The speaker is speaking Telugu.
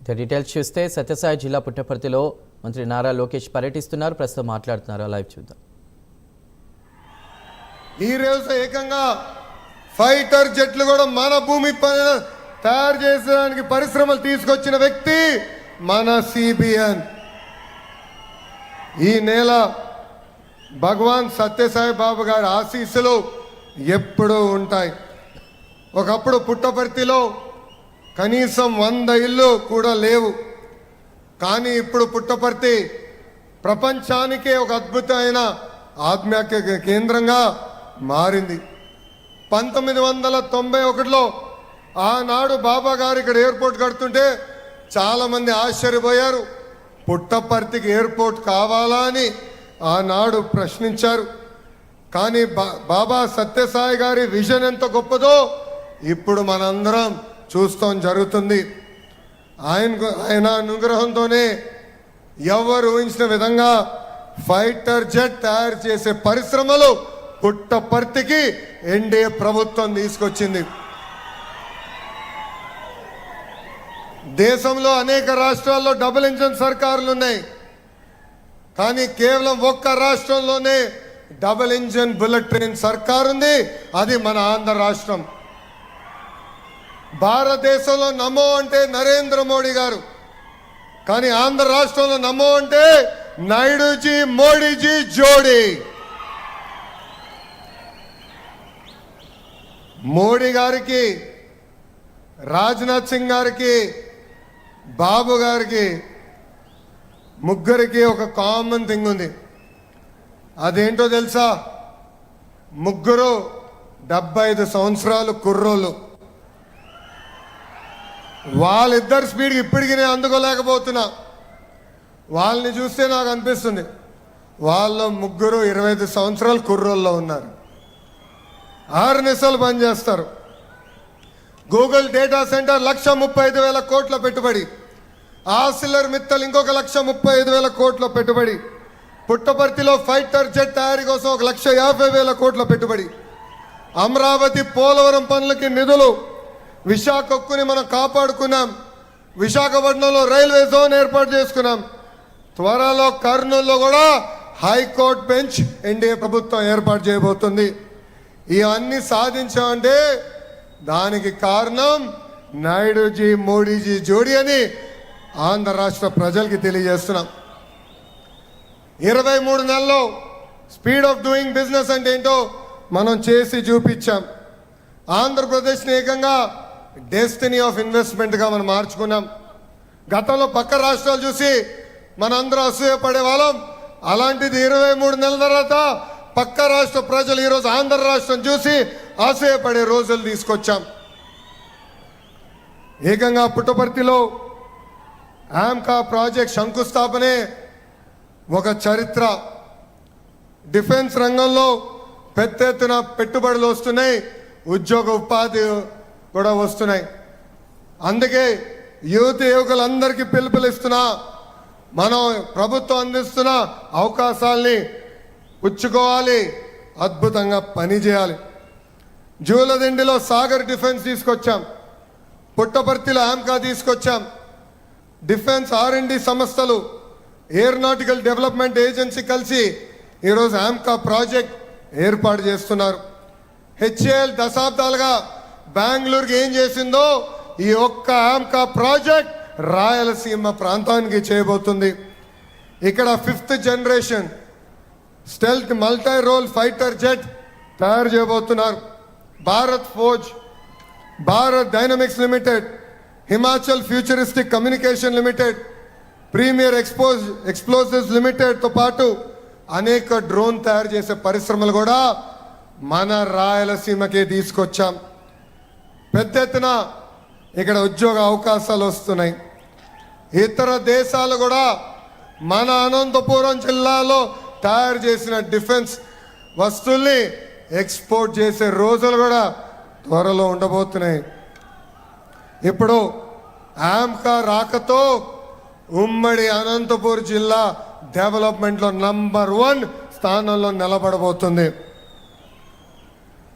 డీటెయిల్స్ చూస్తే సత్యసాయి జిల్లా పుట్టపర్తిలో మంత్రి నారా లోకేష్ పర్యటిస్తున్నారు. ప్రస్తుతం మాట్లాడుతున్నారు. లైవ్ చూద్దాం. ఈ రోజు ఏకంగా ఫైటర్ జెట్లు కూడా మన భూమి పైన తయారు చేసడానికి పరిశ్రమలు తీసుకొచ్చిన వ్యక్తి మన సిబిఎన్. ఈ నెల భగవాన్ సత్యసాయి బాబు గారి ఆశీస్సులు ఎప్పుడూ ఉంటాయి. ఒకప్పుడు పుట్టపర్తిలో కనీసం 100 ఇళ్ళు కూడా లేవు. కానీ ఇప్పుడు పుట్టపర్తి ప్రపంచానికే ఒక అద్భుతమైన ఆధ్యాత్మిక కేంద్రంగా మారింది. 1991లో ఆనాడు బాబా గారు ఇక్కడ ఎయిర్పోర్ట్ కడుతుంటే చాలామంది ఆశ్చర్యపోయారు. పుట్టపర్తికి ఎయిర్పోర్ట్ కావాలా అని ఆనాడు ప్రశ్నించారు. కానీ బాబా సత్యసాయి గారి విజన్ ఎంత గొప్పదో ఇప్పుడు మనందరం చూస్తాం జరుగుతుంది. ఆయన అనుగ్రహంతోనే ఎవరు ఊహించిన విధంగా ఫైటర్ జెట్ తయారు చేసే పరిశ్రమలు పుట్టపర్తికి ఎన్డీఏ ప్రభుత్వం తీసుకొచ్చింది. దేశంలో అనేక రాష్ట్రాల్లో డబుల్ ఇంజన్ సర్కారులు ఉన్నాయి. కానీ కేవలం ఒక్క రాష్ట్రంలోనే డబుల్ ఇంజన్ బుల్లెట్ ట్రైన్ సర్కారు ఉంది. అది మన ఆంధ్ర రాష్ట్రం. భారతదేశంలో నమో అంటే నరేంద్ర మోడీ గారు, కానీ ఆంధ్ర రాష్ట్రంలో నమో అంటే నాయుడుజీ మోడీజీ జోడీ. మోడీ గారికి, రాజ్నాథ్ సింగ్ గారికి, బాబు గారికి ముగ్గురికి ఒక కామన్ థింగ్ ఉంది. అదేంటో తెలుసా? ముగ్గురు 75 సంవత్సరాలు కుర్రోళ్ళు. వాళ్ళిద్దరు స్పీడ్కి ఇప్పటికీ నేను అందుకోలేకపోతున్నా. వాళ్ళని చూస్తే నాకు అనిపిస్తుంది వాళ్ళు ముగ్గురు 25 సంవత్సరాలు కుర్రోల్లో ఉన్నారు. 6 నిమిషాలు పనిచేస్తారు. గూగుల్ డేటా సెంటర్ 1,35,000 కోట్ల పెట్టుబడి. ఆసిలర్ మిత్తల్ ఇంకొక 1,35,000 కోట్ల పెట్టుబడి. పుట్టపర్తిలో ఫైటర్ జెట్ తయారీ కోసం 1,50,000 కోట్ల పెట్టుబడి. అమరావతి పోలవరం పనులకి నిధులు. విశాఖ ఉక్కుని మనం కాపాడుకున్నాం. విశాఖపట్నంలో రైల్వే జోన్ ఏర్పాటు చేసుకున్నాం. త్వరలో కర్నూలులో కూడా హైకోర్టు బెంచ్ ఎన్డీఏ ప్రభుత్వం ఏర్పాటు చేయబోతుంది. ఇవన్నీ సాధించామంటే దానికి కారణం నాయుడుజీ మోడీజీ జోడీ అని ఆంధ్ర రాష్ట్ర ప్రజలకి తెలియజేస్తున్నాం. 23 నెలల్లో స్పీడ్ ఆఫ్ డూయింగ్ బిజినెస్ అంటే ఏంటో మనం చేసి చూపించాం. ఆంధ్రప్రదేశ్ని ఏకంగా డెస్టినీ ఆఫ్ ఇన్వెస్ట్మెంట్గా మనం మార్చుకున్నాం. గతంలో పక్క రాష్ట్రాలు చూసి మనందరం అసూయపడే వాళ్ళం. అలాంటిది 23 నెలల తర్వాత పక్క రాష్ట్ర ప్రజలు ఈరోజు ఆంధ్ర రాష్ట్రం చూసి అసూయపడే రోజులు తీసుకొచ్చాం. ఏకంగా పుట్టపర్తిలో ఆమ్కా ప్రాజెక్ట్ శంకుస్థాపనే ఒక చరిత్ర. డిఫెన్స్ రంగంలో పెద్ద ఎత్తున పెట్టుబడులు వస్తున్నాయి, ఉద్యోగ ఉపాధి కూడా వస్తున్నాయి. అందుకే యువకులందరికీ పిలుపునిస్తున్నా, మనం ప్రభుత్వం అందిస్తున్న అవకాశాలని పుచ్చుకోవాలి, అద్భుతంగా పనిచేయాలి. జూలదిండిలో సాగర్ డిఫెన్స్ తీసుకొచ్చాం, పుట్టపర్తిలో ఆమ్కా తీసుకొచ్చాం. డిఫెన్స్ R&D సంస్థలు, ఏరోనాటికల్ డెవలప్మెంట్ ఏజెన్సీ కలిసి ఈరోజు ఆమ్కా ప్రాజెక్ట్ ఏర్పాటు చేస్తున్నారు. HAL దశాబ్దాలుగా బెంగళూరుకి ఏం చేసిందో ఈ ఒక్క ఆమ్కా ప్రాజెక్ట్ రాయలసీమ ప్రాంతానికి చేయబోతుంది. ఇక్కడ 5th generation stealth multi role fighter jet తయారు చేయబోతున్నారు. Bharat Forge, Bharat Dynamics Limited, Himachal Futuristic Communication Limited, Premier Explosives లిమిటెడ్తో పాటు అనేక డ్రోన్ తయారు చేసే పరిశ్రమలు కూడా మన రాయలసీమకే తీసుకొచ్చాం. పెద్ద ఎత్తున ఇక్కడ ఉద్యోగ అవకాశాలు వస్తున్నాయి. ఇతర దేశాలు కూడా మన అనంతపురం జిల్లాలో తయారు చేసిన డిఫెన్స్ వస్తువుల్ని ఎక్స్పోర్ట్ చేసే రోజులు కూడా త్వరలో ఉండబోతున్నాయి. ఇప్పుడు ఆమ్కా రాకతో ఉమ్మడి అనంతపూర్ జిల్లా డెవలప్మెంట్లో నంబర్ 1 స్థానంలో నిలబడబోతుంది.